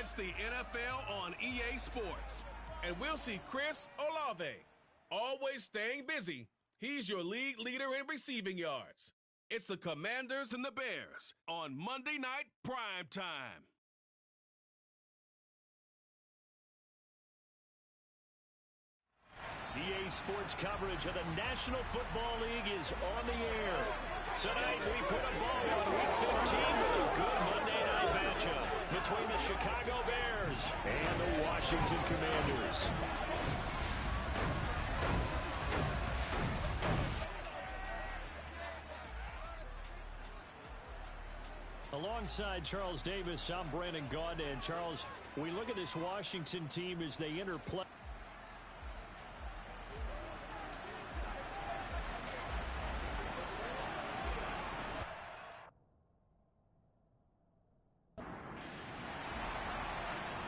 It's the NFL on EA Sports. And we'll see Chris Olave. Always staying busy, he's your league leader in receiving yards. It's the Commanders and the Bears on Monday Night Prime Time. EA Sports coverage of the National Football League is on the air. Tonight, we put a bow on Week 15 with a good Monday night matchup between the Chicago Bears and the Washington Commanders. Alongside Charles Davis, I'm Brandon Gaudin. And Charles, we look at this Washington team as they interplay.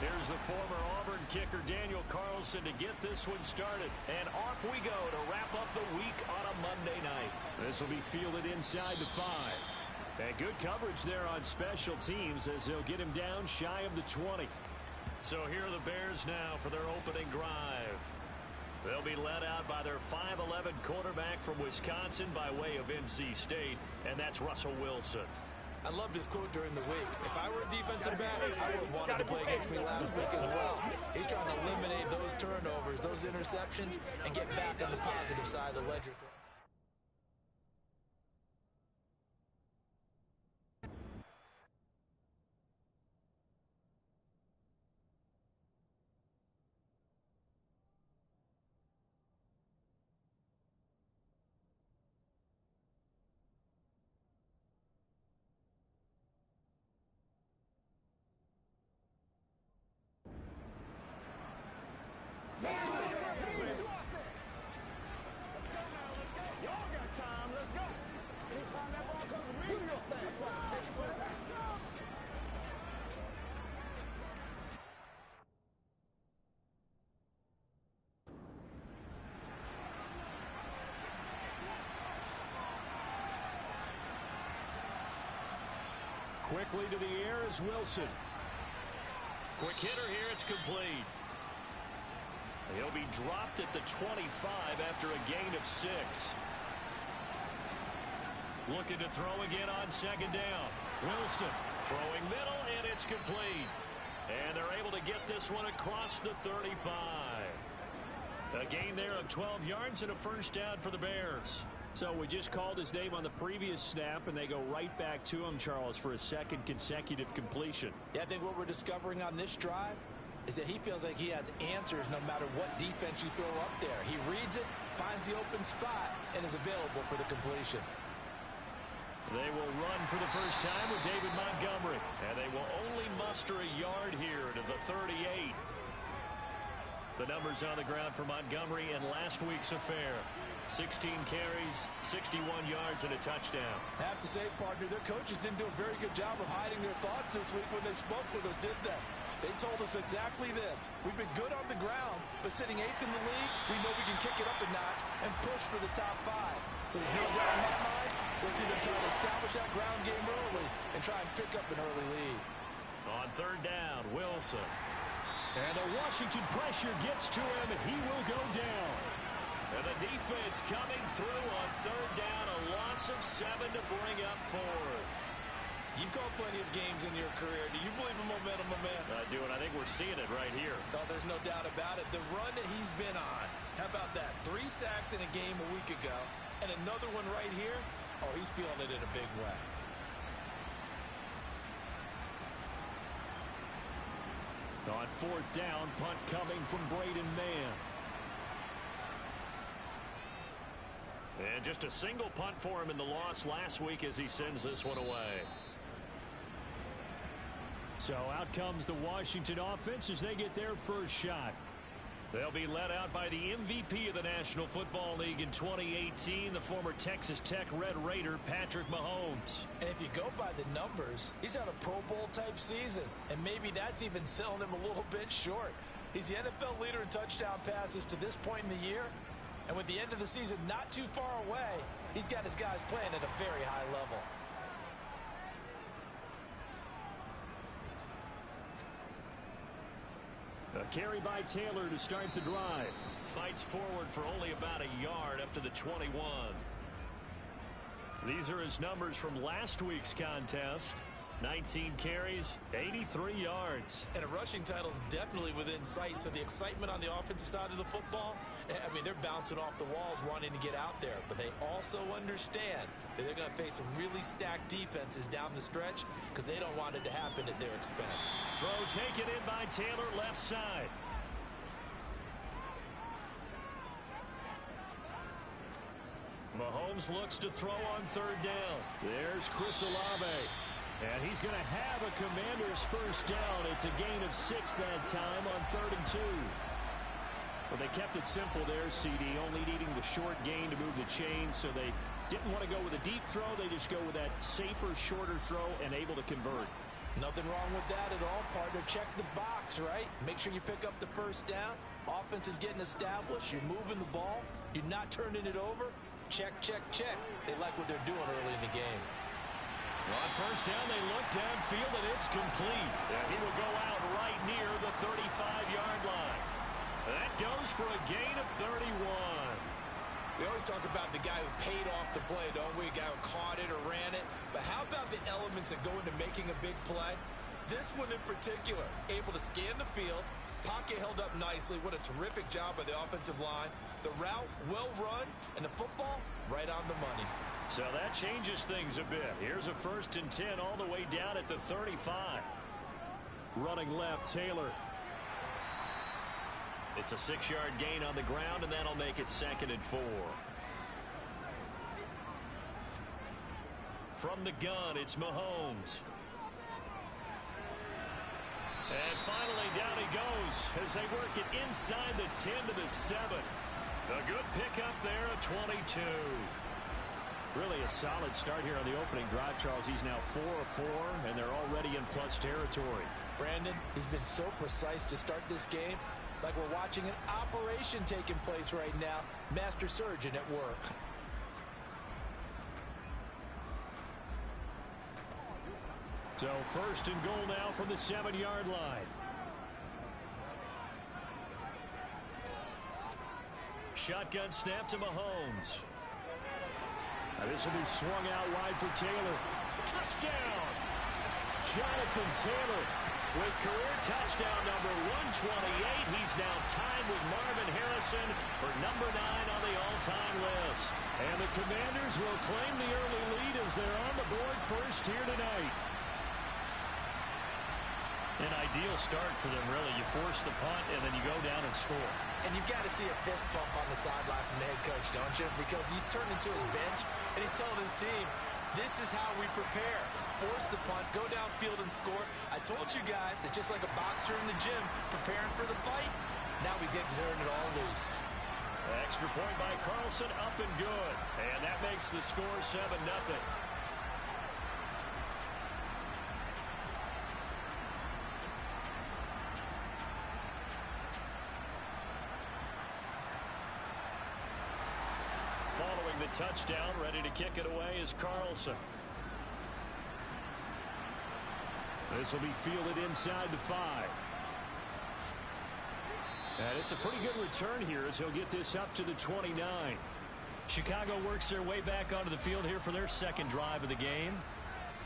Here's the former Auburn kicker Daniel Carlson to get this one started. And off we go to wrap up the week on a Monday night. This will be fielded inside the 5. And good coverage there on special teams as they'll get him down shy of the 20. So here are the Bears now for their opening drive. They'll be led out by their 5'11" quarterback from Wisconsin by way of NC State, and that's Russell Wilson. I loved his quote during the week. If I were a defensive back, I would have wanted to play against me last week as well. He's trying to eliminate those turnovers, those interceptions, and get back on the positive side of the ledger. Quickly to the air is Wilson. Quick hitter here, it's complete. He'll be dropped at the 25 after a gain of 6. Looking to throw again on second down. Wilson throwing middle, and it's complete. And they're able to get this one across the 35. A gain there of 12 yards and a first down for the Bears. So we just called his name on the previous snap, and they go right back to him, Charles, for a second consecutive completion. Yeah, I think what we're discovering on this drive is that he feels like he has answers no matter what defense you throw up there. He reads it, finds the open spot, and is available for the completion. They will run for the first time with David Montgomery, and they will only muster a yard here to the 38. The numbers on the ground for Montgomery in last week's affair. 16 carries, 61 yards, and a touchdown. I have to say, partner, their coaches didn't do a very good job of hiding their thoughts this week when they spoke with us, did they? They told us exactly this. We've been good on the ground, but sitting 8th in the league, we know we can kick it up a notch and push for the top 5. So there's no doubt in my mind, we'll see them try to establish that ground game early and try and pick up an early lead. On third down, Wilson. And the Washington pressure gets to him, and he will go down. And the defense coming through on third down, a loss of 7 to bring up 4. You've called plenty of games in your career. Do you believe in momentum, my man? I do, and I think we're seeing it right here. Oh, there's no doubt about it. The run that he's been on, how about that? 3 sacks in a game a week ago, and another one right here. Oh, he's feeling it in a big way. On fourth down, punt coming from Braden Mann. And just a single punt for him in the loss last week as he sends this one away. So out comes the Washington offense as they get their first shot. They'll be led out by the MVP of the National Football League in 2018, the former Texas Tech Red Raider, Patrick Mahomes. And if you go by the numbers, he's had a Pro Bowl type season, and maybe that's even selling him a little bit short. He's the NFL leader in touchdown passes to this point in the year, and with the end of the season not too far away, he's got his guys playing at a very high level. carry by Taylor to start the drive. Fights forward for only about a yard up to the 21. These are his numbers from last week's contest. 19 carries, 83 yards. And a rushing title is definitely within sight, so the excitement on the offensive side of the football, I mean, they're bouncing off the walls wanting to get out there, but they also understand that they're going to face some really stacked defenses down the stretch because they don't want it to happen at their expense. Throw taken in by Taylor, left side. Mahomes looks to throw on third down. There's Chris Olave. And he's going to have a Commanders first down. It's a gain of 6 that time on 3rd and 2. Well, they kept it simple there, CD, only needing the short gain to move the chains, so they didn't want to go with a deep throw. They just go with that safer, shorter throw and able to convert. Nothing wrong with that at all, partner. Check the box, right? Make sure you pick up the first down. Offense is getting established. You're moving the ball. You're not turning it over. Check, check, check. They like what they're doing early in the game. On first down, they look downfield, and it's complete. And he will go out right near the 35-yard line. That goes for a gain of 31. We always talk about the guy who paid off the play, don't we? A guy who caught it or ran it. But how about the elements that go into making a big play? This one in particular, able to scan the field. Pocket held up nicely. What a terrific job by the offensive line. The route well run, and the football right on the money. So that changes things a bit. Here's a 1st and 10 all the way down at the 35. Running left, Taylor. It's a 6-yard gain on the ground, and that'll make it 2nd and 4. From the gun, it's Mahomes. And finally, down he goes as they work it inside the 10 to the 7. A good pickup there at 22. Really a solid start here on the opening drive, Charles. He's now 4 of 4, and they're already in plus territory. Brandon, he's been so precise to start this game, like we're watching an operation taking place right now. Master surgeon at work. So 1st and goal now from the 7-yard line. Shotgun snap to Mahomes. This will be swung out wide for Taylor. Touchdown! Jonathan Taylor with career touchdown number 128. He's now tied with Marvin Harrison for number 9 on the all-time list. And the Commanders will claim the early lead as they're on the board first here tonight. An ideal start for them, really. You force the punt, and then you go down and score. And you've got to see a fist pump on the sideline from the head coach, don't you? Because he's turning to his bench, and he's telling his team, this is how we prepare. Force the punt, go downfield and score. I told you guys, it's just like a boxer in the gym preparing for the fight. Now we get to turn it all loose. Extra point by Carlson, up and good. And that makes the score 7-0. Following the touchdown, ready to kick it away is Carlson. This will be fielded inside the 5. And it's a pretty good return here as he'll get this up to the 29. Chicago works their way back onto the field here for their 2nd drive of the game.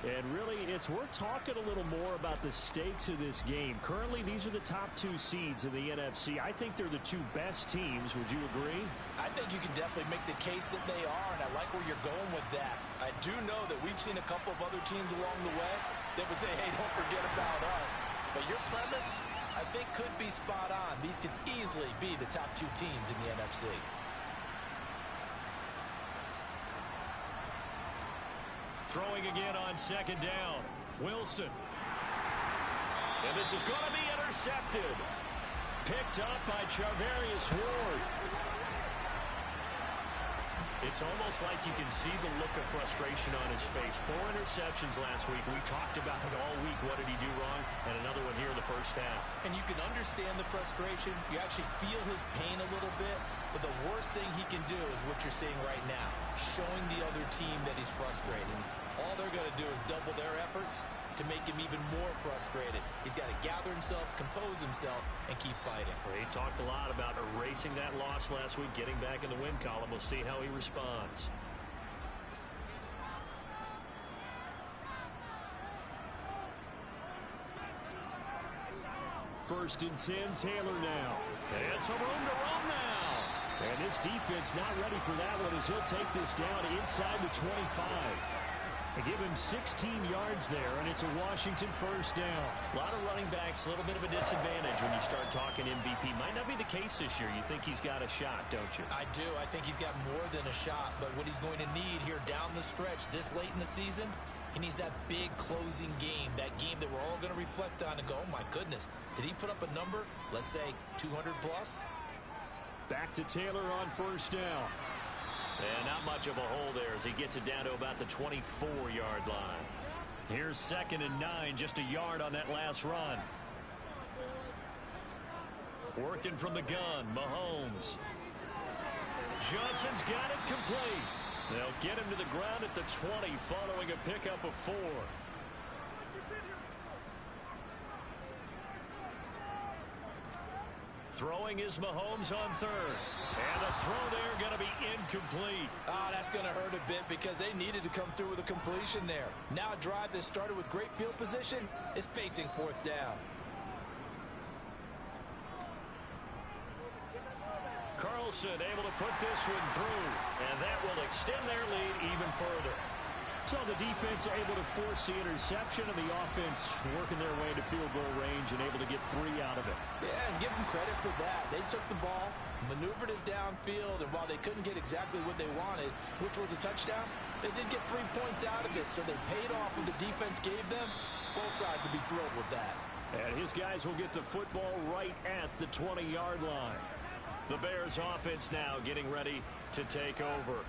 And really, it's worth talking a little more about the stakes of this game. Currently, these are the top 2 seeds in the NFC. I think they're the 2 best teams. Would you agree? I think you can definitely make the case that they are, and I like where you're going with that. I do know that we've seen a couple of other teams along the way that would say, hey, don't forget about us. But your premise, I think, could be spot on. These could easily be the top 2 teams in the NFC. Throwing again on 2nd down. Wilson. And this is going to be intercepted. Picked up by Charvarius Ward. It's almost like you can see the look of frustration on his face. 4 interceptions last week. We talked about it all week. What did he do wrong? And another one here in the first half. And you can understand the frustration. You actually feel his pain a little bit. But the worst thing he can do is what you're seeing right now. Showing the other team that he's frustrated. All they're going to do is double their efforts, to make him even more frustrated. He's got to gather himself, compose himself, and keep fighting. Well, he talked a lot about erasing that loss last week, getting back in the win column. We'll see how he responds. First and 10, Taylor now. And some room to run now. And this defense not ready for that one as he'll take this down inside the 25. They give him 16 yards there, and it's a Washington first down. A lot of running backs, a little bit of a disadvantage when you start talking MVP. Might not be the case this year. You think he's got a shot, don't you? I do. I think he's got more than a shot, but what he's going to need here down the stretch this late in the season, he needs that big closing game, that game that we're all going to reflect on and go, oh, my goodness, did he put up a number, let's say 200 plus? Back to Taylor on first down. And not much of a hole there as he gets it down to about the 24-yard line. Here's 2nd and 9, just a yard on that last run. Working from the gun, Mahomes. Johnson's got it complete. They'll get him to the ground at the 20 following a pickup of 4. Throwing is Mahomes on 3rd. And the throw there going to be incomplete. Oh, that's going to hurt a bit because they needed to come through with a completion there. Now a drive that started with great field position is facing 4th down. Carlson able to put this one through. And that will extend their lead even further. So the defense able to force the interception, and the offense working their way to field goal range and able to get 3 out of it. Yeah, and give them credit for that. They took the ball, maneuvered it downfield, and while they couldn't get exactly what they wanted, which was a touchdown, they did get 3 points out of it, so they paid off what the defense gave them. Both sides will be thrilled with that. And his guys will get the football right at the 20-yard line. The Bears offense now getting ready to take over.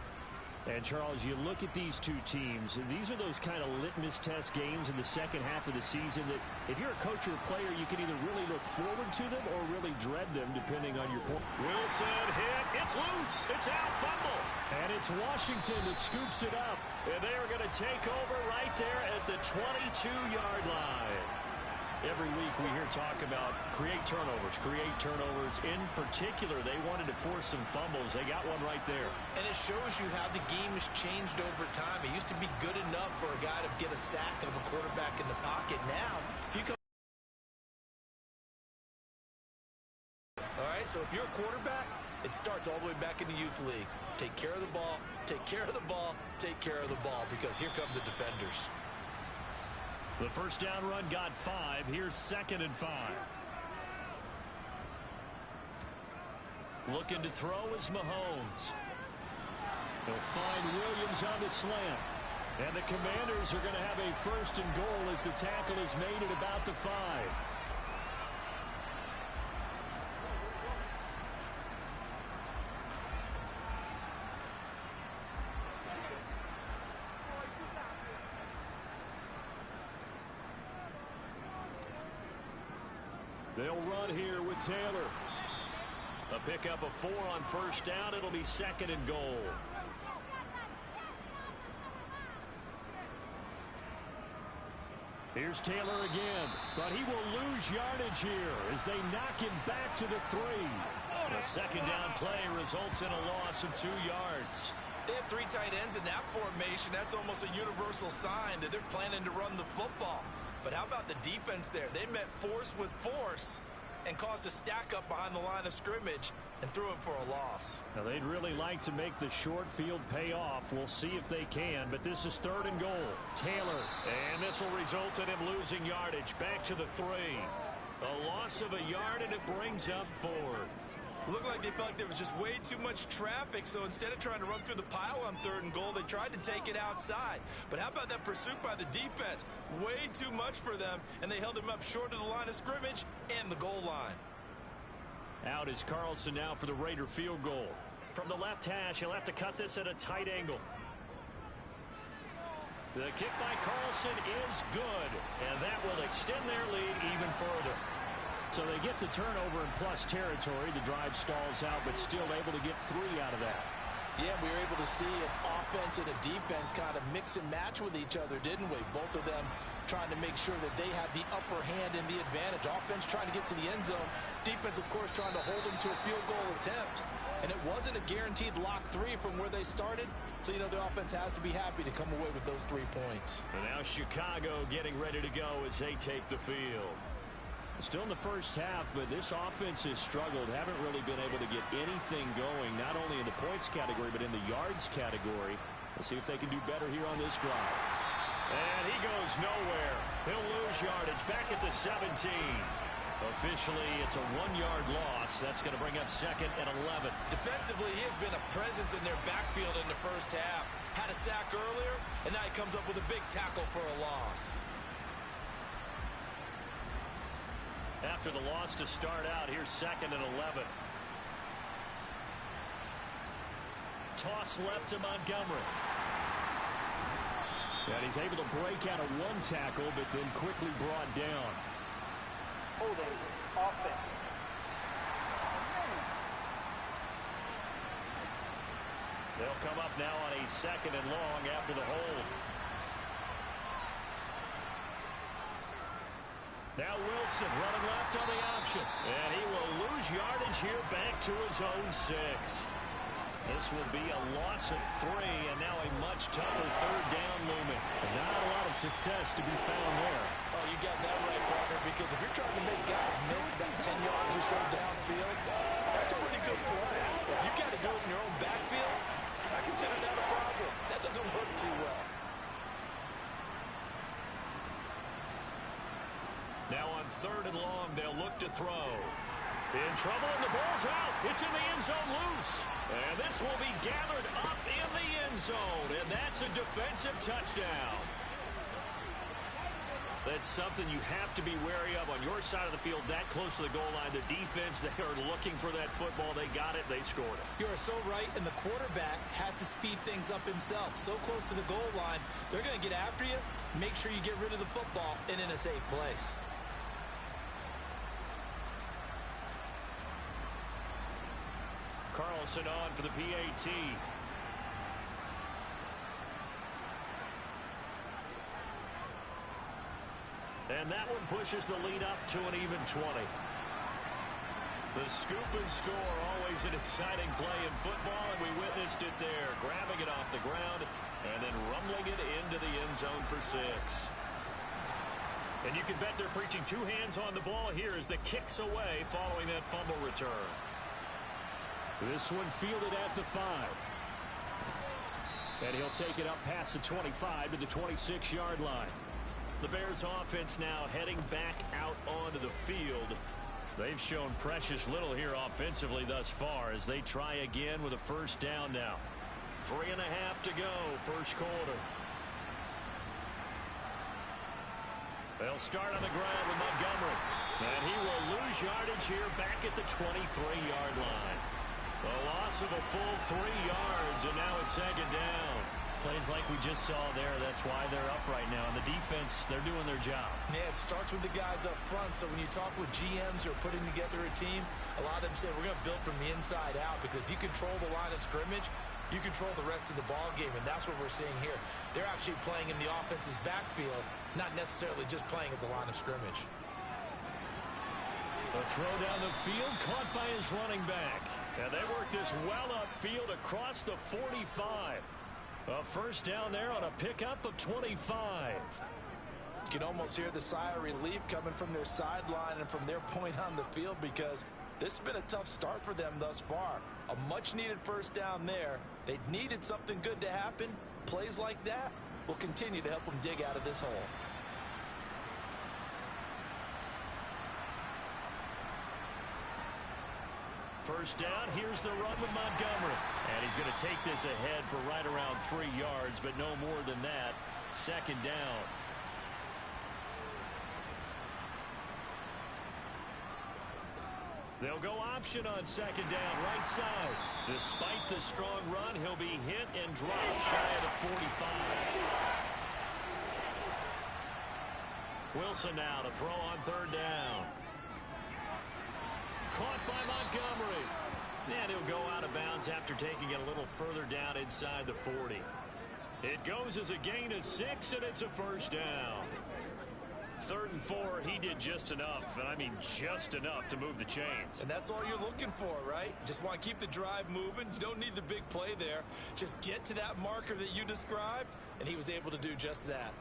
And, Charles, you look at these two teams, these are those kind of litmus test games in the second half of the season that if you're a coach or a player, you can either really look forward to them or really dread them, depending on your point. Wilson hit. It's loose. It's out. Fumble. And it's Washington that scoops it up. And they are going to take over right there at the 22-yard line. Every week we hear talk about create turnovers. In particular, they wanted to force some fumbles. They got one right there. And it shows you how the game has changed over time. It used to be good enough for a guy to get a sack of a quarterback in the pocket. Now, if you come... All right, so if you're a quarterback, it starts all the way back in the youth leagues. Take care of the ball, take care of the ball, take care of the ball, because here come the defenders. The first down run got 5. Here's 2nd and 5. Looking to throw is Mahomes. They'll find Williams on the slant. And the Commanders are going to have a 1st and goal as the tackle is made at about the 5. They'll run here with Taylor. A pickup of 4 on first down. It'll be 2nd and goal. Here's Taylor again, but he will lose yardage here as they knock him back to the 3. A 2nd down play results in a loss of 2 yards. They have 3 tight ends in that formation. That's almost a universal sign that they're planning to run the football. But how about the defense there? They met force with force and caused a stack up behind the line of scrimmage and threw him for a loss. Now, they'd really like to make the short field pay off. We'll see if they can, but this is 3rd and goal. Taylor, and this will result in him losing yardage. Back to the 3. A loss of a yard, and it brings up 4th. Looked like they felt like there was just way too much traffic, so instead of trying to run through the pile on 3rd and goal, they tried to take it outside. But how about that pursuit by the defense? Way too much for them, and they held him up short of the line of scrimmage and the goal line. Out is Carlson now for the Raider field goal. From the left hash, he'll have to cut this at a tight angle. The kick by Carlson is good, and that will extend their lead even further. So they get the turnover in plus territory. The drive stalls out, but still able to get 3 out of that. Yeah, we were able to see an offense and a defense kind of mix and match with each other, didn't we? Both of them trying to make sure that they have the upper hand and the advantage. Offense trying to get to the end zone. Defense, of course, trying to hold them to a field goal attempt. And it wasn't a guaranteed lock 3 from where they started. So, you know, the offense has to be happy to come away with those 3 points. And now Chicago getting ready to go as they take the field. Still in the first half, but this offense has struggled. Haven't really been able to get anything going, not only in the points category, but in the yards category. Let's see if they can do better here on this drive. And he goes nowhere. He'll lose yardage back at the 17. Officially, it's a 1-yard loss. That's going to bring up 2nd and 11. Defensively, he has been a presence in their backfield in the first half. Had a sack earlier, and now he comes up with a big tackle for a loss. After the loss to start out, here's 2nd and 11. Toss left to Montgomery. And he's able to break out of 1 tackle, but then quickly brought down. Holding offense. They'll come up now on a 2nd and long after the hold. Now Wilson running left on the option. And he will lose yardage here back to his own 6. This will be a loss of 3, and now a much tougher 3rd down looming. Not a lot of success to be found there. Oh, you got that right, partner, because if you're trying to make guys miss about 10 yards or so downfield, that's a pretty good play. If you got to do it in your own backfield, I consider that a problem. That doesn't work too well. Now on 3rd and long, they'll look to throw. In trouble, and the ball's out. It's in the end zone loose. And this will be gathered up in the end zone, and that's a defensive touchdown. That's something you have to be wary of on your side of the field, that close to the goal line. The defense, they are looking for that football. They got it. They scored it. You are so right, and the quarterback has to speed things up himself. So close to the goal line, they're going to get after you. Make sure you get rid of the football and in a safe place. Carlson on for the PAT. And that one pushes the lead up to an even 20. The scoop and score, always an exciting play in football, and we witnessed it there. Grabbing it off the ground and then rumbling it into the end zone for 6. And you can bet they're preaching 2 hands on the ball here as the kick's away following that fumble return. This one fielded at the 5. And he'll take it up past the 25 to the 26-yard line. The Bears offense now heading back out onto the field. They've shown precious little here offensively thus far as they try again with a 1st down now. 3.5 to go, 1st quarter. They'll start on the ground with Montgomery. And he will lose yardage here back at the 23-yard line. A loss of a full 3 yards, and now it's 2nd down. Plays like we just saw there. That's why they're up right now. And the defense, they're doing their job. Yeah, it starts with the guys up front. So when you talk with GMs who are putting together a team, a lot of them say we're going to build from the inside out, because if you control the line of scrimmage, you control the rest of the ball game, and that's what we're seeing here. They're actually playing in the offense's backfield, not necessarily just playing at the line of scrimmage. The throw down the field caught by his running back. And they work this well upfield across the 45. A 1st down there on a pickup of 25. You can almost hear the sigh of relief coming from their sideline and from their point on the field, because this has been a tough start for them thus far. A much-needed 1st down there. They needed something good to happen. Plays like that will continue to help them dig out of this hole. First down, here's the run with Montgomery. And he's going to take this ahead for right around 3 yards, but no more than that. 2nd down. They'll go option on 2nd down, right side. Despite the strong run, he'll be hit and dropped shy of the 45. Wilson now to throw on 3rd down. Caught by Montgomery. And he'll go out of bounds after taking it a little further down inside the 40. It goes as a gain of 6, and it's a first down. 3rd and 4, he did just enough, and I mean just enough to move the chains. And that's all you're looking for, right? Just want to keep the drive moving. You don't need the big play there. Just get to that marker that you described, and he was able to do just that.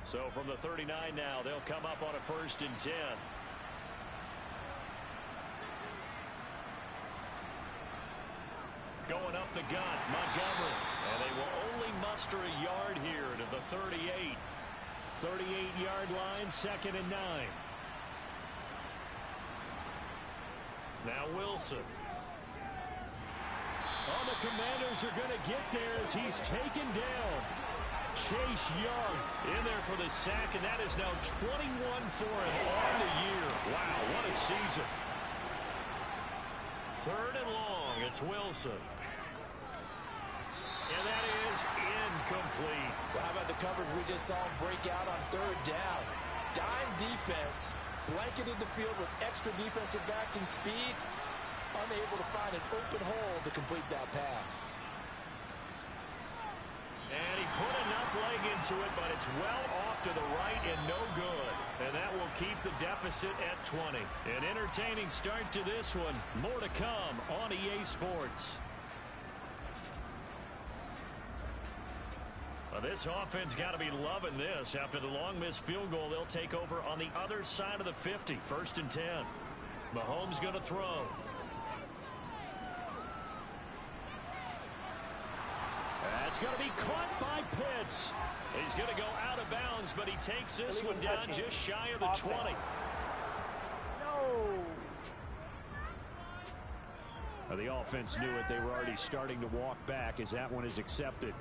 So from the 39 now, they'll come up on a 1st and 10. Going up the gut, Montgomery. And they will only muster a yard here to the 38. 38-yard line, 2nd and 9. Now Wilson. Oh, the Commanders are going to get there as he's taken down. Chase Young in there for the sack, and that is now 21 for him on the year. Wow, what a season. 3rd and long, it's Wilson. And that is incomplete. Well, how about the coverage we just saw him break out on 3rd down? Dime defense, blanketed the field with extra defensive backs and speed, unable to find an open hole to complete that pass. And he put enough leg into it, but it's well off to the right and no good. And that will keep the deficit at 20. An entertaining start to this one. More to come on EA Sports. Well, this offense got to be loving this. After the long missed field goal, they'll take over on the other side of the 50. 1st and 10. Mahomes going to throw. That's going to be caught by Pitts. He's going to go out of bounds, but he takes this one down just shy of the 20. No. The offense knew it. They were already starting to walk back as that one is accepted.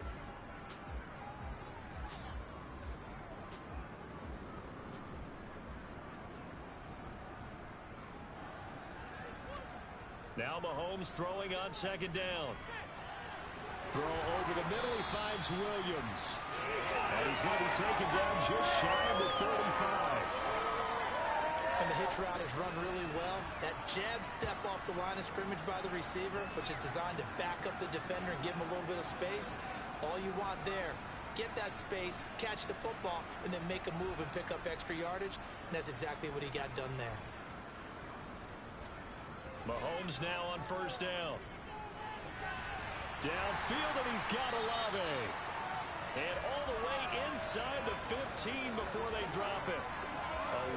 Now Mahomes throwing on 2nd down. Throw over the middle, he finds Williams. And he's going to be taken down just shy of the 35. And the hitch route is run really well. That jab step off the line of scrimmage by the receiver, which is designed to back up the defender and give him a little bit of space. All you want there, get that space, catch the football, and then make a move and pick up extra yardage. And that's exactly what he got done there. Mahomes now on 1st down. Downfield, and he's got Olave. And all the way inside the 15 before they drop it. A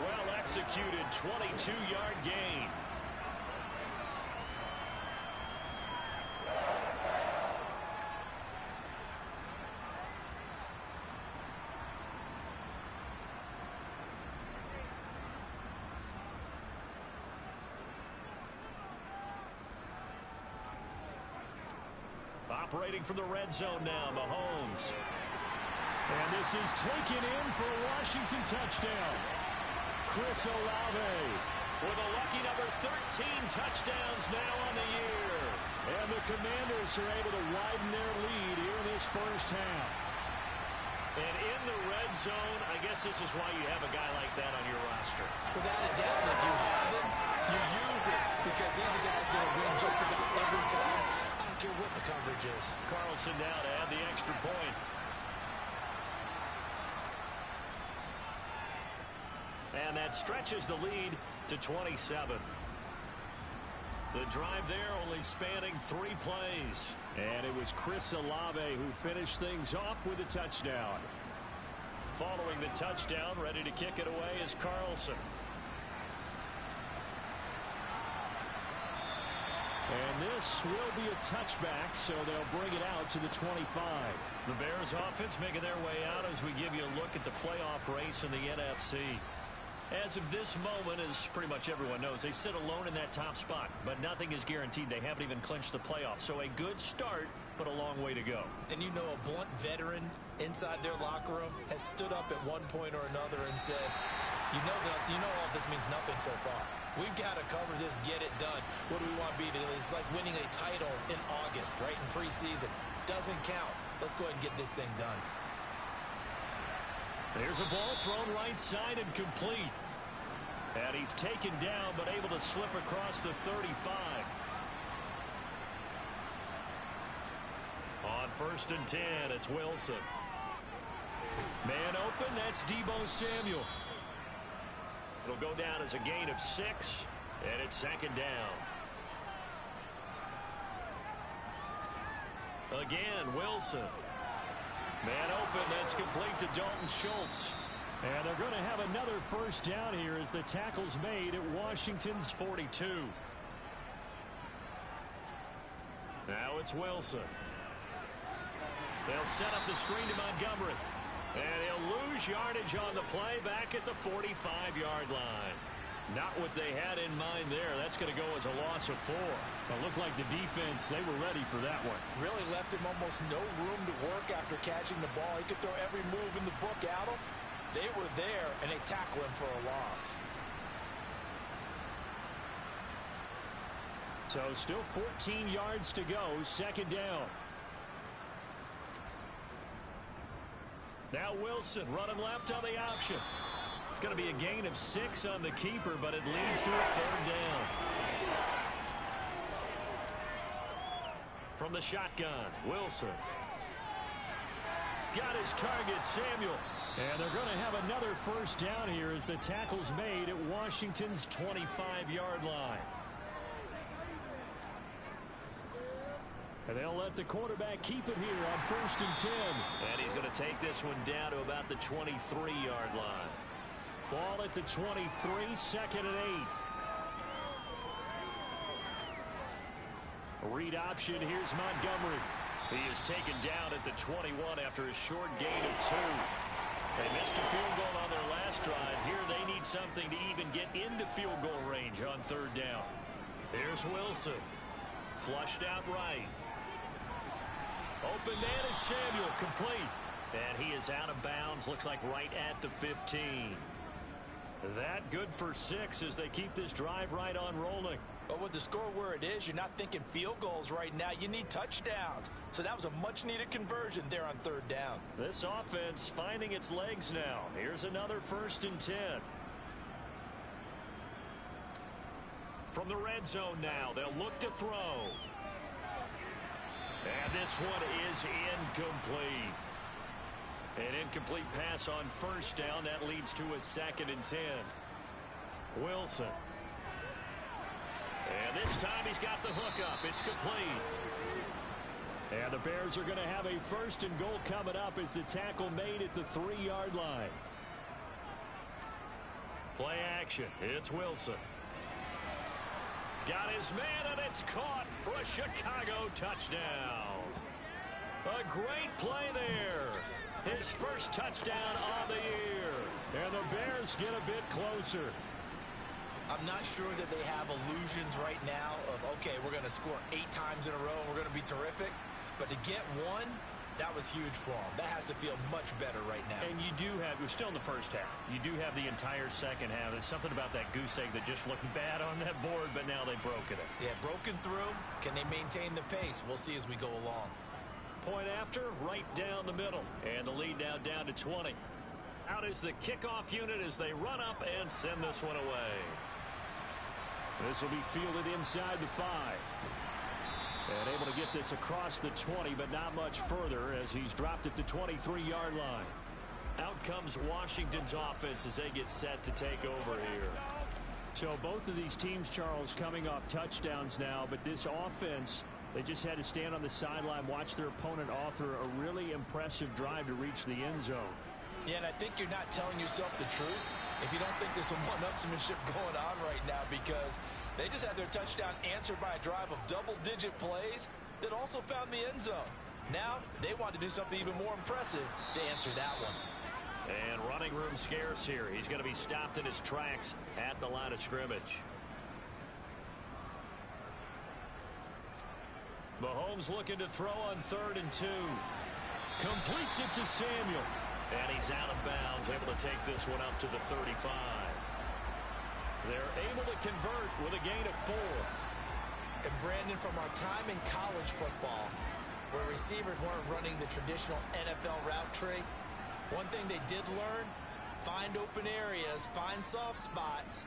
well-executed 22-yard gain. Operating from the red zone now, Mahomes. And this is taken in for a Washington touchdown. Chris Olave. With a lucky number 13 touchdowns now on the year. And the Commanders are able to widen their lead here in this first half. And in the red zone, I guess this is why you have a guy like that on your roster. Without a doubt, if you have him, you use it because he's a guy who's going to win just about every time. I don't care what the coverage is. Carlson now to add the extra point. And that stretches the lead to 27. The drive there only spanning 3 plays. And it was Chris Olave who finished things off with a touchdown. Following the touchdown, ready to kick it away is Carlson. And this will be a touchback, so they'll bring it out to the 25. The Bears offense making their way out as we give you a look at the playoff race in the NFC. As of this moment, as pretty much everyone knows, they sit alone in that top spot, but nothing is guaranteed. They haven't even clinched the playoffs, so a good start, but a long way to go. And you know, a blunt veteran inside their locker room has stood up at one point or another and said, you know all this means nothing so far. We've got to cover this, get it done. What do we want to be? It's like winning a title in August, right, in preseason. Doesn't count. Let's go ahead and get this thing done. There's a ball thrown right side and complete. And he's taken down but able to slip across the 35. first and 10. It's Wilson. Man open, that's Deebo Samuel. It'll go down as a gain of 6, and it's second down. Again, Wilson. Man open, that's complete to Dalton Schultz. And they're going to have another first down here as the tackle's made at Washington's 42. Now it's Wilson. They'll set up the screen to Montgomery. And he'll lose yardage on the play back at the 45-yard line. Not what they had in mind there. That's going to go as a loss of 4. It looked like the defense, they were ready for that one. Really left him almost no room to work after catching the ball. He could throw every move in the book at him. They were there, and they tackle him for a loss. So still 14 yards to go, second down. Now Wilson running left on the option. It's going to be a gain of 6 on the keeper, but it leads to a third down. From the shotgun, Wilson. Got his target, Samuel. And they're going to have another first down here as the tackle's made at Washington's 25-yard line. And they'll let the quarterback keep it here on first and 10. And he's going to take this one down to about the 23-yard line. Ball at the 23, second and 8. Read option, here's Montgomery. He is taken down at the 21 after a short gain of 2. They missed a field goal on their last drive. Here they need something to even get into field goal range on third down. Here's Wilson. Flushed out right. Open man is Samuel, complete. And he is out of bounds, looks like right at the 15. That good for 6 as they keep this drive right on rolling. But with the score where it is, you're not thinking field goals right now. You need touchdowns. So that was a much-needed conversion there on third down. This offense finding its legs now. Here's another first and 10. From the red zone now, they'll look to throw. And this one is incomplete. An incomplete pass on first down. That leads to a second and 10. Wilson. And this time he's got the hook up. It's complete. And the Bears are going to have a first and goal coming up as the tackle made at the 3-yard line. Play action. It's Wilson. Got his man, and it's caught for a Chicago touchdown. A great play there. His first touchdown of the year. And the Bears get a bit closer. I'm not sure that they have illusions right now of, okay, we're going to score 8 times in a row and we're going to be terrific. But to get one, that was huge for them. That has to feel much better right now. And you do have, we're still in the first half. You do have the entire second half. There's something about that goose egg that just looked bad on that board, but now they've broken it. Yeah, broken through. Can they maintain the pace? We'll see as we go along. Point after, right down the middle. And the lead now down to 20. Out is the kickoff unit as they run up and send this one away. This will be fielded inside the 5. And able to get this across the 20, but not much further as he's dropped at the 23-yard line. Out comes Washington's offense as they get set to take over here. So both of these teams, Charles, coming off touchdowns now, but this offense, they just had to stand on the sideline, watch their opponent author a really impressive drive to reach the end zone. Yeah, and I think you're not telling yourself the truth if you don't think there's some one-upsmanship going on right now, because they just had their touchdown answered by a drive of double-digit plays that also found the end zone. Now, they want to do something even more impressive to answer that one. And running room scarce here. He's going to be stopped in his tracks at the line of scrimmage. Mahomes looking to throw on 3rd and 2. Completes it to Samuel. And he's out of bounds, able to take this one up to the 35. They're able to convert with a gain of 4. And Brandon, from our time in college football, where receivers weren't running the traditional NFL route tree, one thing they did learn, find open areas, find soft spots,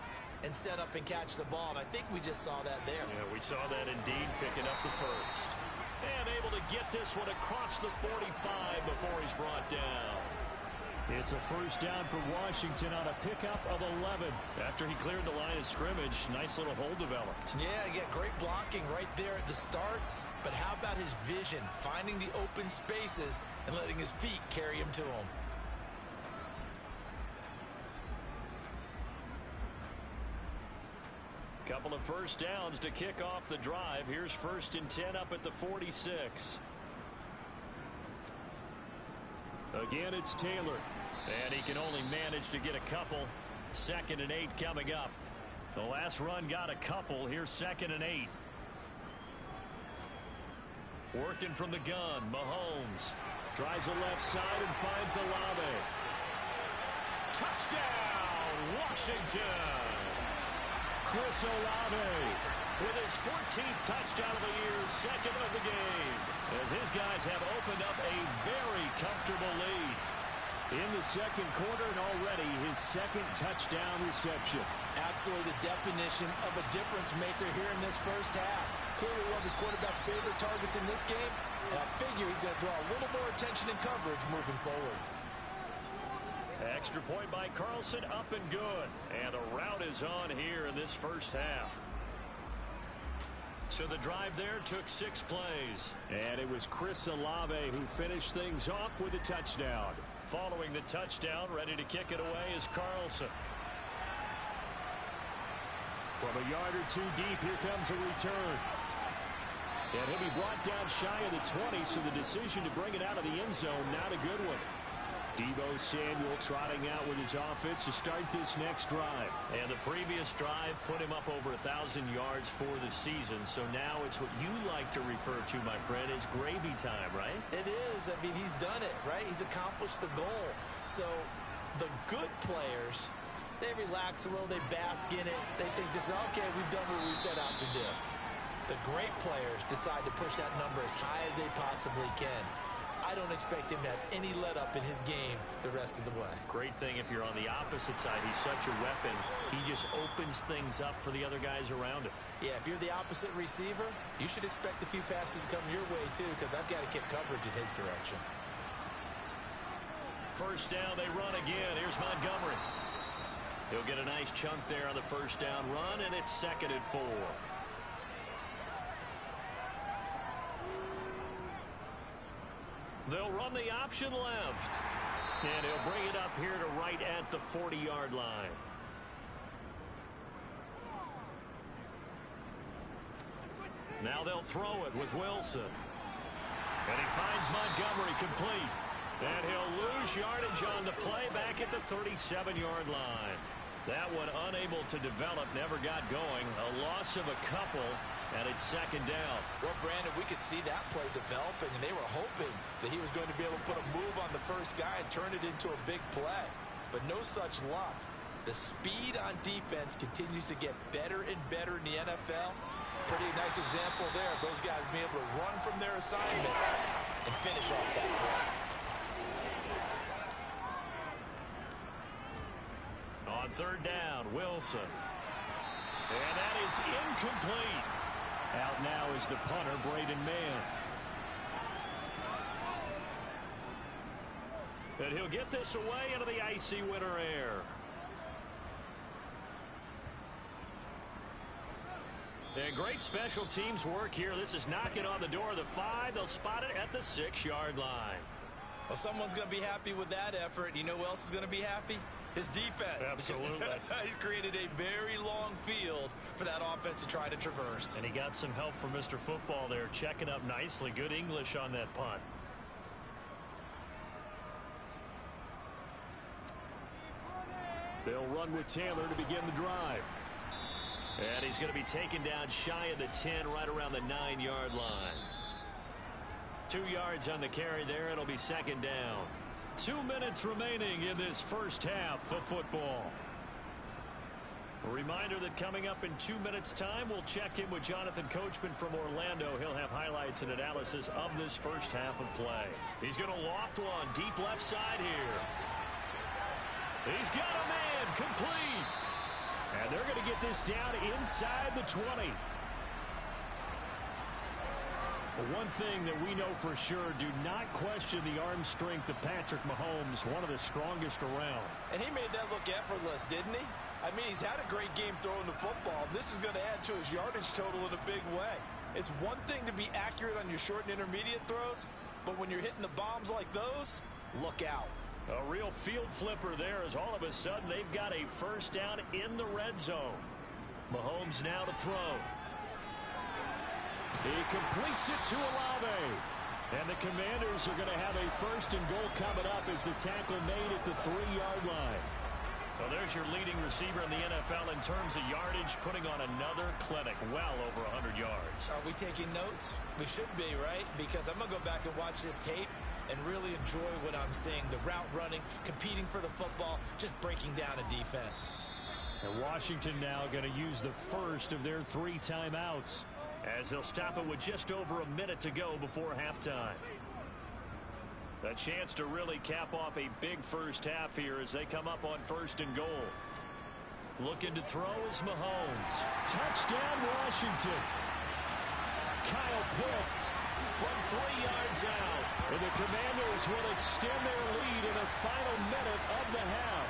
and set up and catch the ball. And I think we just saw that there. Yeah, we saw that indeed, picking up the first. And able to get this one across the 45 before he's brought down. It's a first down for Washington on a pickup of 11. After he cleared the line of scrimmage, nice little hole developed. Yeah, great blocking right there at the start. But how about his vision, finding the open spaces and letting his feet carry him to him? Couple of first downs to kick off the drive. Here's 1st and 10 up at the 46. Again, it's Taylor. And he can only manage to get a couple. 2nd and 8 coming up. The last run got a couple. Here's 2nd and 8. Working from the gun, Mahomes. Tries the left side and finds Olave. Touchdown, Washington! Chris Olave with his 14th touchdown of the year, 2nd of the game, as his guys have opened up a very comfortable lead. In the 2nd quarter, and already his 2nd touchdown reception. Absolutely the definition of a difference maker here in this first half. Clearly one of his quarterback's favorite targets in this game, and I figure he's going to draw a little more attention and coverage moving forward. Extra point by Carlson, up and good. And the route is on here in this first half. So the drive there took 6 plays. And it was Chris Olave who finished things off with a touchdown. Following the touchdown, ready to kick it away is Carlson. From a yard or 2 deep, here comes a return. And he'll be brought down shy of the 20, so the decision to bring it out of the end zone, not a good one. Deebo Samuel trotting out with his offense to start this next drive. And the previous drive put him up over 1,000 yards for the season. So now it's what you like to refer to, my friend, as gravy time, right? It is. I mean, he's done it, right? He's accomplished the goal. So the good players, they relax a little. They bask in it. They think this is, okay, we've done what we set out to do. The great players decide to push that number as high as they possibly can. I don't expect him to have any let-up in his game the rest of the way. Great thing if you're on the opposite side. He's such a weapon. He just opens things up for the other guys around him. Yeah, if you're the opposite receiver, you should expect a few passes to come your way, too, because I've got to get coverage in his direction. First down, they run again. Here's Montgomery. He'll get a nice chunk there on the first down run, and it's 2nd and 4. They'll run the option left. And he'll bring it up here to right at the 40-yard line. Now they'll throw it with Wilson. And he finds Montgomery complete. And he'll lose yardage on the play back at the 37-yard line. That one unable to develop, never got going. A loss of a couple. And it's 2nd down. Well, Brandon, we could see that play developing, and they were hoping that he was going to be able to put a move on the first guy and turn it into a big play. But no such luck. The speed on defense continues to get better and better in the NFL. Pretty nice example there of those guys being able to run from their assignments and finish off that play. On 3rd down, Wilson. And that is incomplete. Out now is the punter, Braden Mann. And he'll get this away into the icy winter air. And great special teams work here. This is knocking on the door of the 5. They'll spot it at the 6-yard line. Well, someone's going to be happy with that effort. You know who else is going to be happy? His defense. Absolutely. He's created a very long field for that offense to try to traverse. And he got some help from Mr. Football there, checking up nicely. Good English on that punt. They'll run with Taylor to begin the drive. And he's going to be taken down shy of the 10, right around the 9-yard line. 2 yards on the carry there. It'll be 2nd down. 2 minutes remaining in this first half of football. A reminder that coming up in 2 minutes' time, we'll check in with Jonathan Coachman from Orlando. He'll have highlights and analysis of this first half of play. He's going to loft one deep left side here. He's got a man complete. And they're going to get this down inside the 20. Well, one thing that we know for sure, do not question the arm strength of Patrick Mahomes, one of the strongest around. And he made that look effortless, didn't he? I mean, he's had a great game throwing the football. This is going to add to his yardage total in a big way. It's one thing to be accurate on your short and intermediate throws, but when you're hitting the bombs like those, look out. A real field flipper there, as all of a sudden they've got a first down in the red zone. Mahomes now to throw. He completes it to Olave. And the Commanders are going to have a first and goal coming up as the tackle made at the 3-yard line. Well, there's your leading receiver in the NFL in terms of yardage, putting on another clinic, well over 100 yards. Are we taking notes? We should be, right? Because I'm going to go back and watch this tape and really enjoy what I'm seeing. The route running, competing for the football, just breaking down a defense. And Washington now going to use the first of their 3 timeouts, as they'll stop it with just over a minute to go before halftime. A chance to really cap off a big first half here as they come up on first and goal. Looking to throw is Mahomes. Touchdown, Washington. Kyle Pitts from 3 yards out. And the Commanders will extend their lead in the final minute of the half.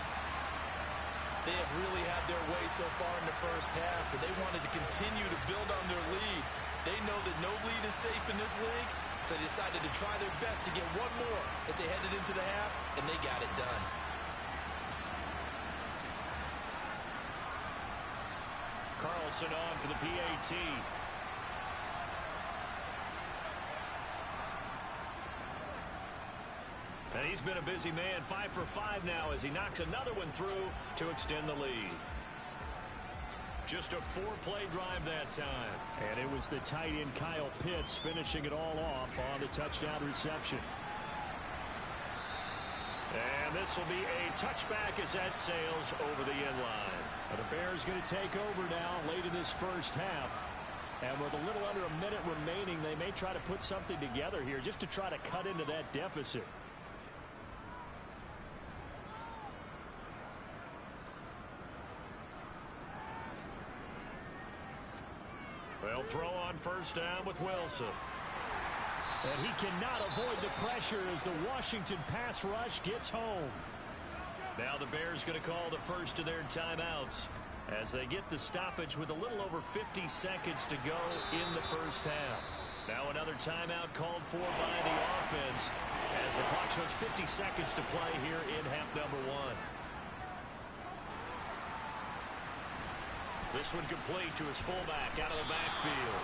They have really had their way so far in the first half, but they wanted to continue to build on their lead. They know that no lead is safe in this league, so they decided to try their best to get one more as they headed into the half, and they got it done. Carlson on for the PAT. And he's been a busy man, 5 for 5 now as he knocks another one through to extend the lead. Just a 4-play drive that time. And it was the tight end Kyle Pitts finishing it all off on the touchdown reception. And this will be a touchback as that sails over the end line. And the Bears going to take over now late in this first half. And with a little under a minute remaining, they may try to put something together here just to try to cut into that deficit. They'll throw on first down with Wilson. And he cannot avoid the pressure as the Washington pass rush gets home. Now the Bears going to call the first of their timeouts as they get the stoppage with a little over 50 seconds to go in the first half. Now another timeout called for by the offense as the clock shows 50 seconds to play here in half number 1. This one complete to his fullback out of the backfield.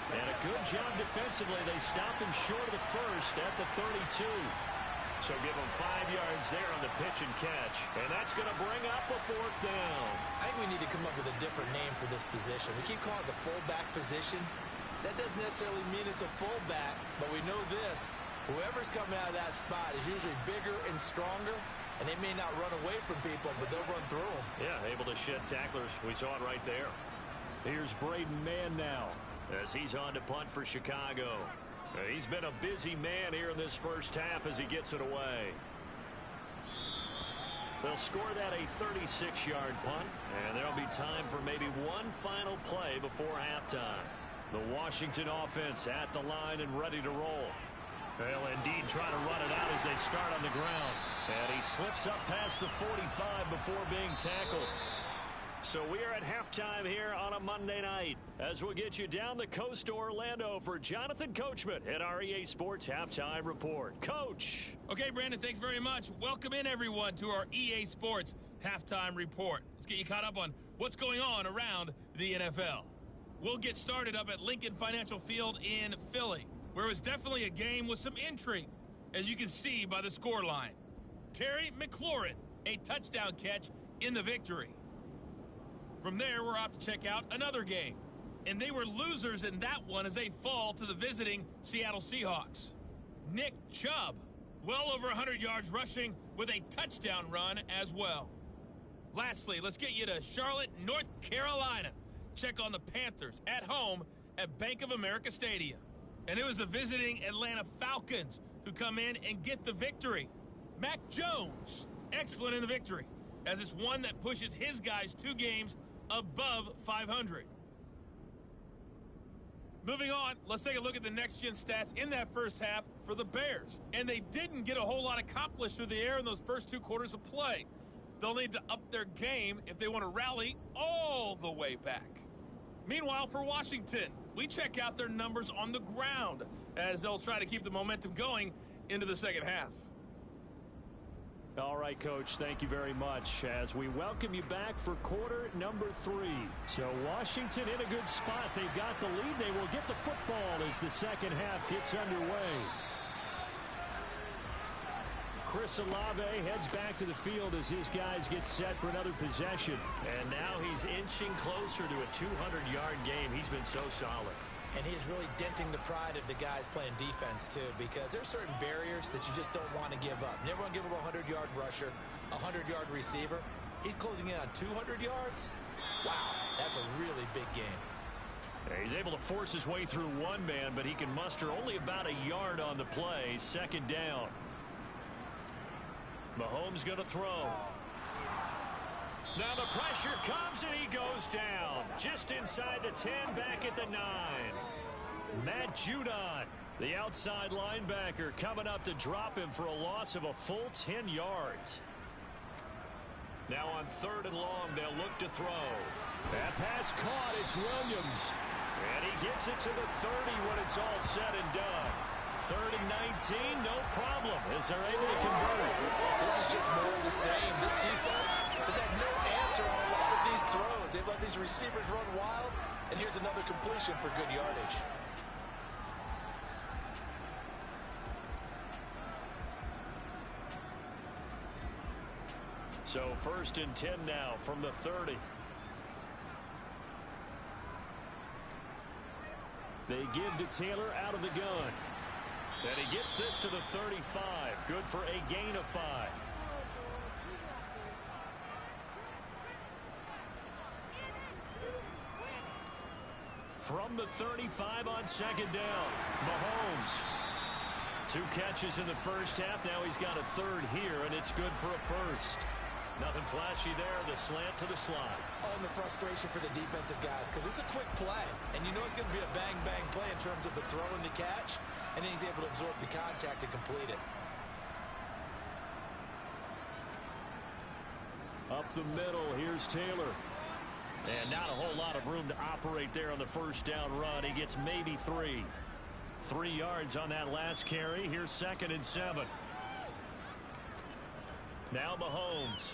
And a good job defensively. They stopped him short of the first at the 32. So give him 5 yards there on the pitch and catch. And that's going to bring up a 4th down. I think we need to come up with a different name for this position. We keep calling it the fullback position. That doesn't necessarily mean it's a fullback, but we know this. Whoever's coming out of that spot is usually bigger and stronger. And they may not run away from people, but they'll run through them. Yeah, able to shed tacklers. We saw it right there. Here's Braden Mann now as he's on to punt for Chicago. He's been a busy man here in this first half as he gets it away. They'll score that a 36-yard punt, and there'll be time for maybe one final play before halftime. The Washington offense at the line and ready to roll. They'll indeed try to run it out as they start on the ground. And he slips up past the 45 before being tackled. So we are at halftime here on a Monday night as we'll get you down the coast to Orlando for Jonathan Coachman at our EA Sports Halftime Report. Coach. Okay, Brandon, thanks very much. Welcome in, everyone, to our EA Sports Halftime Report. Let's get you caught up on what's going on around the NFL. We'll get started up at Lincoln Financial Field in Philly, where it was definitely a game with some intrigue, as you can see by the scoreline. Terry McLaurin, a touchdown catch in the victory. From there, we're off to check out another game. And they were losers in that one as they fall to the visiting Seattle Seahawks. Nick Chubb, well over 100 yards rushing with a touchdown run as well. Lastly, let's get you to Charlotte, North Carolina. Check on the Panthers at home at Bank of America Stadium. And it was the visiting Atlanta Falcons who come in and get the victory. Mac Jones, excellent in the victory, as it's one that pushes his guys 2 games above 500. Moving on, let's take a look at the next-gen stats in that first half for the Bears. And they didn't get a whole lot accomplished through the air in those first 2 quarters of play. They'll need to up their game if they want to rally all the way back. Meanwhile, for Washington, we check out their numbers on the ground as they'll try to keep the momentum going into the second half. All right, Coach, thank you very much as we welcome you back for quarter number 3. So Washington in a good spot. They've got the lead. They will get the football as the second half gets underway. Chris Olave heads back to the field as his guys get set for another possession. And now he's inching closer to a 200-yard game. He's been so solid. And he's really denting the pride of the guys playing defense, too, because there's certain barriers that you just don't want to give up. You never want to give up a 100-yard rusher, a 100-yard receiver. He's closing in on 200 yards. Wow, that's a really big game. He's able to force his way through one man, but he can muster only about a yard on the play. Second down. Mahomes going to throw. Now the pressure comes and he goes down. Just inside the 10, back at the 9. Matt Judon, the outside linebacker, coming up to drop him for a loss of a full 10 yards. Now on 3rd and long, they'll look to throw. That pass caught. It's Williams. And he gets it to the 30 when it's all said and done. 3rd and 19, no problem, as they're able to convert. This is just more of the same. This defense has had no answer on a lot of these throws. They've let these receivers run wild, and here's another completion for good yardage. So 1st and 10 now from the 30. They give to Taylor out of the gun. And he gets this to the 35. Good for a gain of 5. From the 35 on 2nd down, Mahomes. 2 catches in the first half. Now he's got a 3rd here, and it's good for a 1st. Nothing flashy there. The slant to the slot. Oh, and the frustration for the defensive guys, because it's a quick play. And you know it's going to be a bang-bang play in terms of the throw and the catch. And then he's able to absorb the contact and complete it. Up the middle, here's Taylor. And not a whole lot of room to operate there on the 1st down run. He gets maybe 3. 3 yards on that last carry. Here's 2nd and 7. Now Mahomes.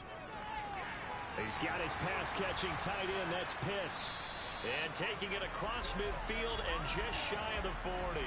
He's got his pass-catching tight end. That's Pitts. And taking it across midfield and just shy of the 40.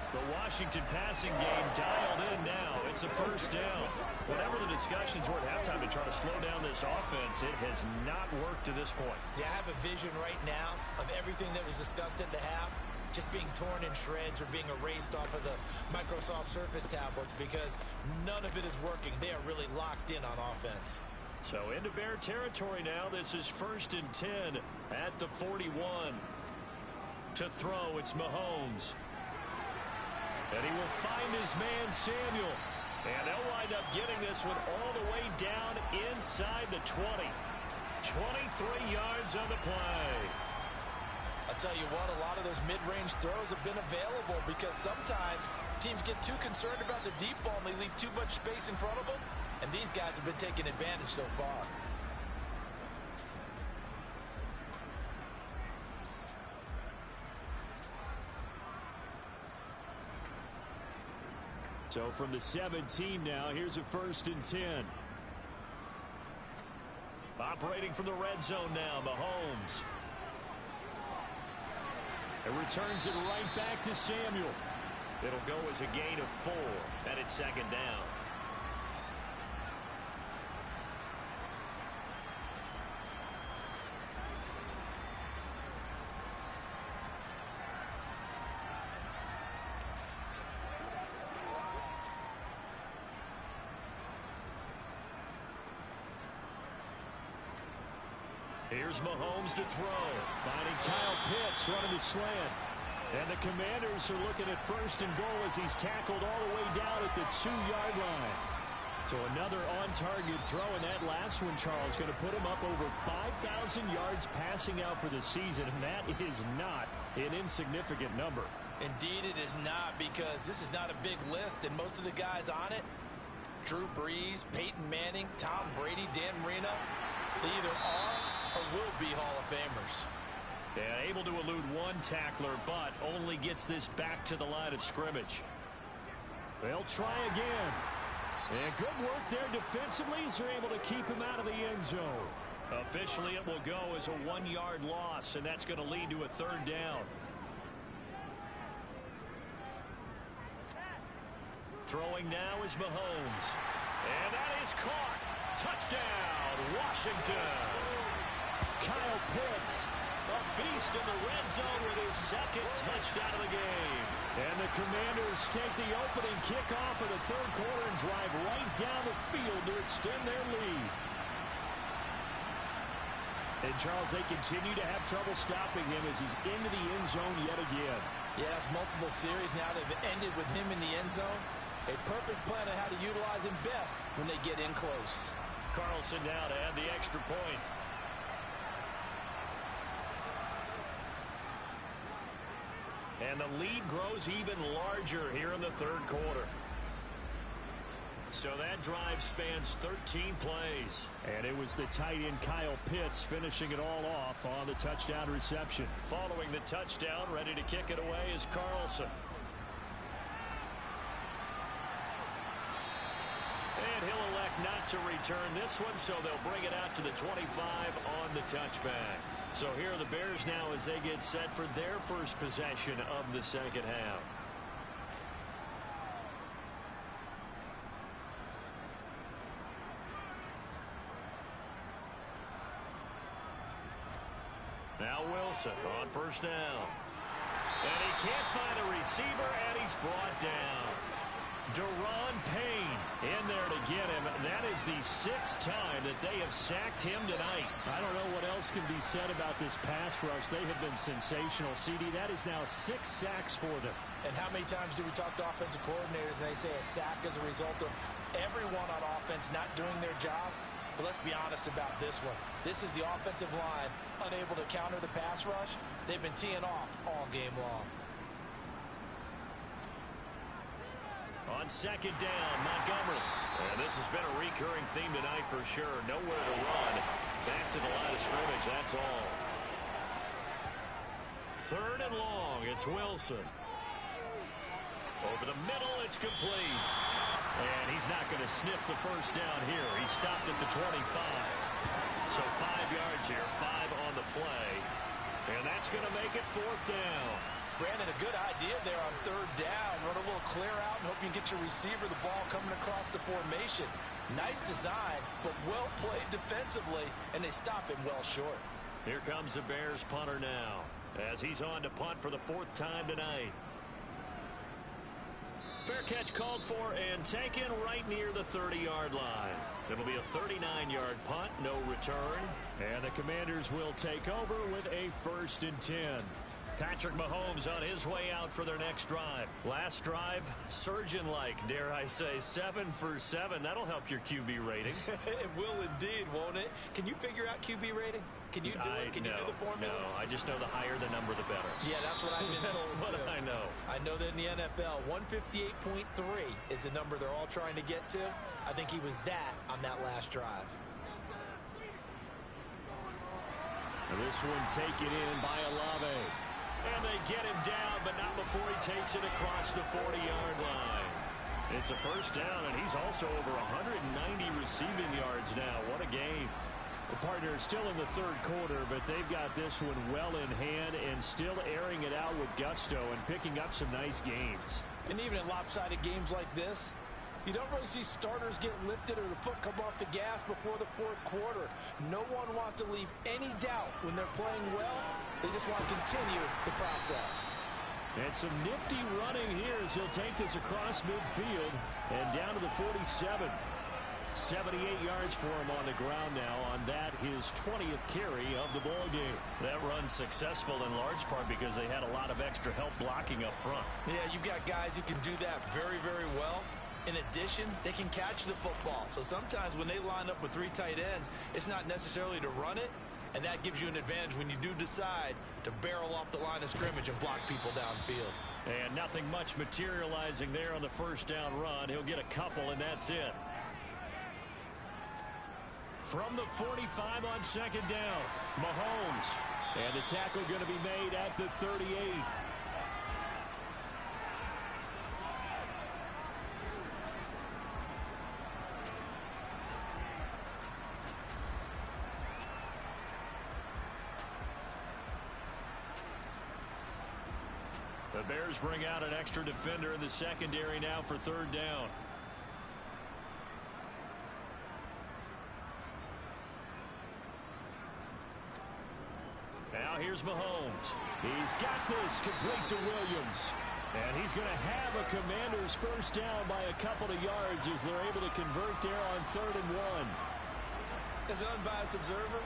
The Washington passing game dialed in now. It's a 1st down. Whatever the discussions were at halftime to try to slow down this offense, it has not worked to this point. Yeah, I have a vision right now of everything that was discussed at the half just being torn in shreds or being erased off of the Microsoft Surface tablets because none of it is working. They are really locked in on offense. So into Bear territory now. This is 1st and 10 at the 41. To throw, it's Mahomes. And he will find his man, Samuel. And they'll wind up getting this one all the way down inside the 20. 23 yards on the play. I'll tell you what, a lot of those mid-range throws have been available because sometimes teams get too concerned about the deep ball and they leave too much space in front of them. And these guys have been taking advantage so far. So from the 17 now, here's a 1st and 10. Operating from the red zone now, Mahomes. It returns it right back to Samuel. It'll go as a gain of 4, and it's 2nd down. Here's Mahomes to throw. Finding Kyle Pitts running the slant. And the Commanders are looking at 1st and goal as he's tackled all the way down at the 2-yard line. So another on-target throw, and that last one, Charles, going to put him up over 5,000 yards passing out for the season, and that is not an insignificant number. Indeed it is not, because this is not a big list, and most of the guys on it, Drew Brees, Peyton Manning, Tom Brady, Dan Marino, they either are or will be Hall of Famers. Yeah, able to elude one tackler, but only gets this back to the line of scrimmage. They'll try again. And good work there defensively as they're able to keep him out of the end zone. Officially, it will go as a 1-yard loss, and that's going to lead to a 3rd down. Throwing now is Mahomes. And that is caught. Touchdown, Washington. Kyle Pitts. A beast in the red zone with his 2nd touchdown of the game. And the Commanders take the opening kickoff of the 3rd quarter and drive right down the field to extend their lead. And, Charles, they continue to have trouble stopping him as he's into the end zone yet again. Yeah, that's multiple series now. They've ended with him in the end zone. A perfect plan on how to utilize him best when they get in close. Carlson now to add the extra point. And the lead grows even larger here in the 3rd quarter. So that drive spans 13 plays. And it was the tight end Kyle Pitts finishing it all off on the touchdown reception. Following the touchdown, ready to kick it away is Carlson. And he'll elect not to return this one, so they'll bring it out to the 25 on the touchback. So here are the Bears now as they get set for their first possession of the 2nd half. Now Wilson on 1st down. And he can't find a receiver, and he's brought down. Daron Payne in there to get him. That is the 6th time that they have sacked him tonight. I don't know what else can be said about this pass rush. They have been sensational. CD, that is now 6 sacks for them. And how many times do we talk to offensive coordinators and they say a sack as a result of everyone on offense not doing their job? But let's be honest about this one. This is the offensive line unable to counter the pass rush. They've been teeing off all game long. On 2nd down, Montgomery. And this has been a recurring theme tonight for sure. Nowhere to run. Back to the line of scrimmage, that's all. 3rd and long, it's Wilson. Over the middle, it's complete. And he's not going to sniff the 1st down here. He stopped at the 25. So 5 yards here, 5 on the play. And that's going to make it 4th down. Brandon, a good idea there on 3rd down. Run a little clear out and hope you can get your receiver the ball coming across the formation. Nice design, but well played defensively, and they stop him well short. Here comes the Bears punter now, as he's on to punt for the 4th time tonight. Fair catch called for and taken right near the 30-yard line. It'll be a 39-yard punt, no return. And the Commanders will take over with a 1st and 10. Patrick Mahomes on his way out for their next drive. Last drive, surgeon-like, dare I say, 7 for 7. That'll help your QB rating. It will indeed, won't it? Can you figure out QB rating? Can you do it? Can you do the formula? No, I just know the higher the number, the better. Yeah, that's what I've been told, That's what I know. I know that in the NFL, 158.3 is the number they're all trying to get to. I think he was that on that last drive. This one taken in by Olave. And they get him down, but not before he takes it across the 40-yard line. It's a 1st down, and he's also over 190 receiving yards now. What a game. The partner is still in the 3rd quarter, but they've got this one well in hand and still airing it out with gusto and picking up some nice gains. And even in lopsided games like this, you don't really see starters get lifted or the foot come off the gas before the 4th quarter. No one wants to leave any doubt when they're playing well. They just want to continue the process. And some nifty running here as he'll take this across midfield and down to the 47. 78 yards for him on the ground now on that, his 20th carry of the ball game. That run's successful in large part because they had a lot of extra help blocking up front. Yeah, you've got guys who can do that very, very well. In addition, they can catch the football. So sometimes when they line up with 3 tight ends, it's not necessarily to run it, and that gives you an advantage when you do decide to barrel off the line of scrimmage and block people downfield. And nothing much materializing there on the first down run. He'll get a couple, and that's it. From the 45 on second down, Mahomes. And the tackle going to be made at the 38. The Bears bring out an extra defender in the secondary now for third down. Now here's Mahomes. He's got this complete to Williams. And he's going to have a Commanders first down by a couple of yards as they're able to convert there on 3rd and 1. As an unbiased observer,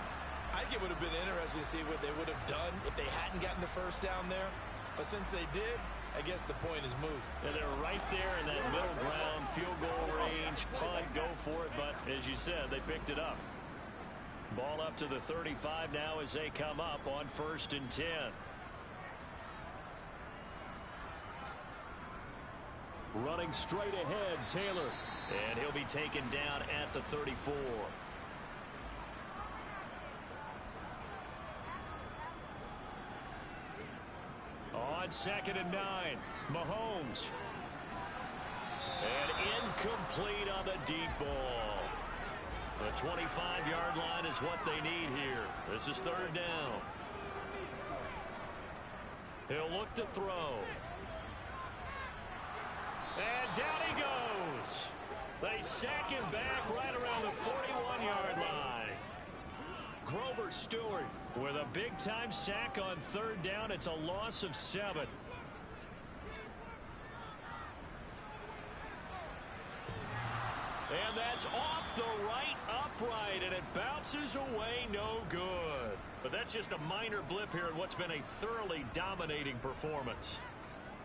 I think it would have been interesting to see what they would have done if they hadn't gotten the first down there. But since they did, I guess the point is moot. And they're right there in that middle ground, field goal range, punt, go for it. But as you said, they picked it up. Ball up to the 35 now as they come up on 1st and 10. Running straight ahead, Taylor. And he'll be taken down at the 34. On 2nd and 9, Mahomes. And incomplete on the deep ball. The 25-yard line is what they need here. This is 3rd down. He'll look to throw. And down he goes. They sack him back right around the 41-yard line. Grover Stewart with a big-time sack on 3rd down. It's a loss of 7. And that's off the right upright, and it bounces away no good. But that's just a minor blip here in what's been a thoroughly dominating performance.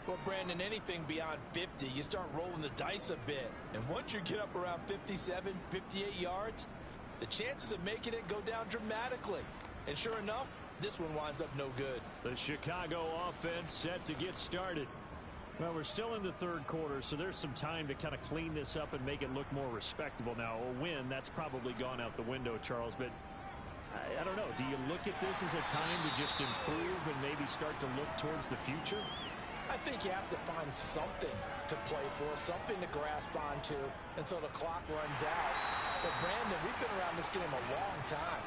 Well, Brandon, anything beyond 50, you start rolling the dice a bit. And once you get up around 57, 58 yards, the chances of making it go down dramatically. And sure enough, this one winds up no good. The Chicago offense set to get started. Well, we're still in the 3rd quarter, so there's some time to kind of clean this up and make it look more respectable. Now, a win, that's probably gone out the window, Charles, but I don't know. Do you look at this as a time to just improve and maybe start to look towards the future? I think you have to find something to play for, something to grasp onto until the clock runs out. But, Brandon, we've been around this game a long time.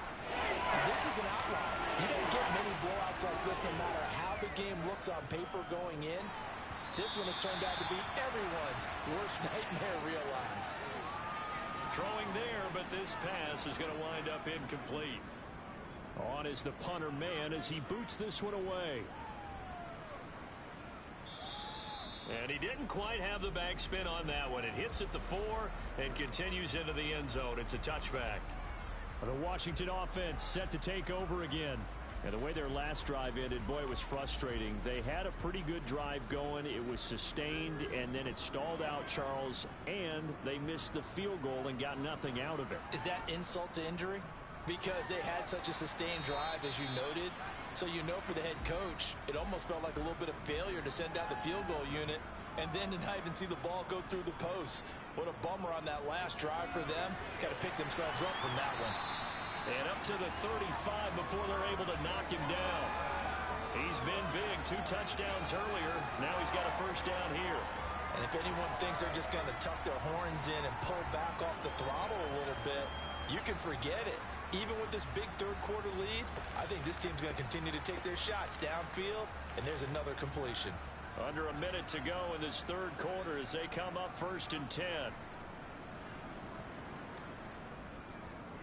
This is an outlier. You don't get many blowouts like this no matter how the game looks on paper going in. This one has turned out to be everyone's worst nightmare realized. Throwing there, but this pass is going to wind up incomplete. On is the punter man as he boots this one away. And he didn't quite have the backspin on that one. It hits at the 4 and continues into the end zone. It's a touchback. The Washington offense set to take over again. And the way their last drive ended, boy, it was frustrating. They had a pretty good drive going. It was sustained, and then it stalled out, Charles, and they missed the field goal and got nothing out of it. Is that insult to injury? Because they had such a sustained drive, as you noted. So you know for the head coach, it almost felt like a little bit of failure to send out the field goal unit and then to not even see the ball go through the post. What a bummer on that last drive for them. Got to pick themselves up from that one. And up to the 35 before they're able to knock him down. He's been big, 2 touchdowns earlier. Now he's got a first down here. And if anyone thinks they're just going to tuck their horns in and pull back off the throttle a little bit, you can forget it. Even with this big 3rd quarter lead, I think this team's going to continue to take their shots downfield, and there's another completion. Under a minute to go in this 3rd quarter as they come up 1st and 10.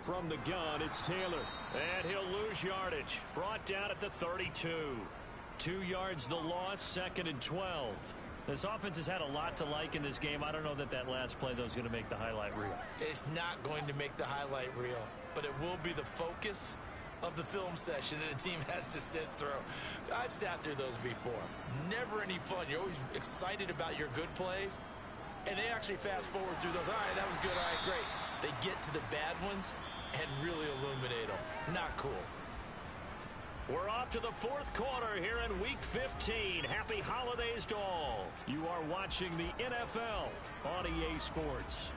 From the gun, it's Taylor. And he'll lose yardage. Brought down at the 32. 2 yards the loss, 2nd and 12. This offense has had a lot to like in this game. I don't know that that last play, though, is going to make the highlight reel. It's not going to make the highlight reel, but it will be the focus of the film session that the team has to sit through. I've sat through those before. Never any fun. You're always excited about your good plays. and they actually fast forward through those. All right, that was good. All right, great. They get to the bad ones and really illuminate them. Not cool. We're off to the fourth quarter here in Week 15. Happy holidays to all. You are watching the NFL on EA Sports.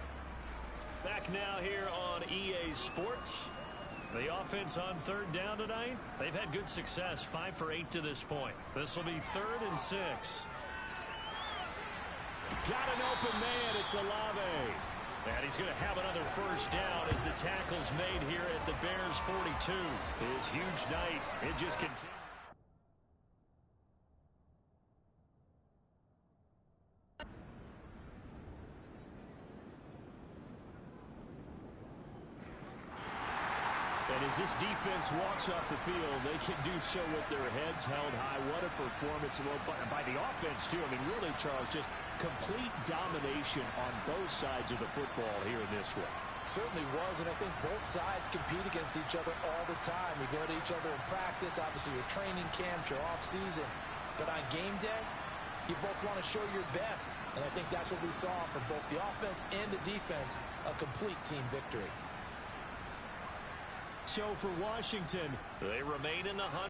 Back now here on EA Sports. The offense on third down tonight, they've had good success, 5 for 8 to this point. This will be 3rd and 6. Got an open man, it's Olave. And he's going to have another first down as the tackle's made here at the Bears 42. His huge night, it just continues. And as this defense walks off the field, they can do so with their heads held high. What a performance by the offense, too. I mean, really, Charles, just complete domination on both sides of the football here in this one. Certainly was, and I think both sides compete against each other all the time. You go to each other in practice, obviously your training camps, your off-season. But on game day, you both want to show your best. And I think that's what we saw from both the offense and the defense, a complete team victory. So for Washington, they remain in the hunt.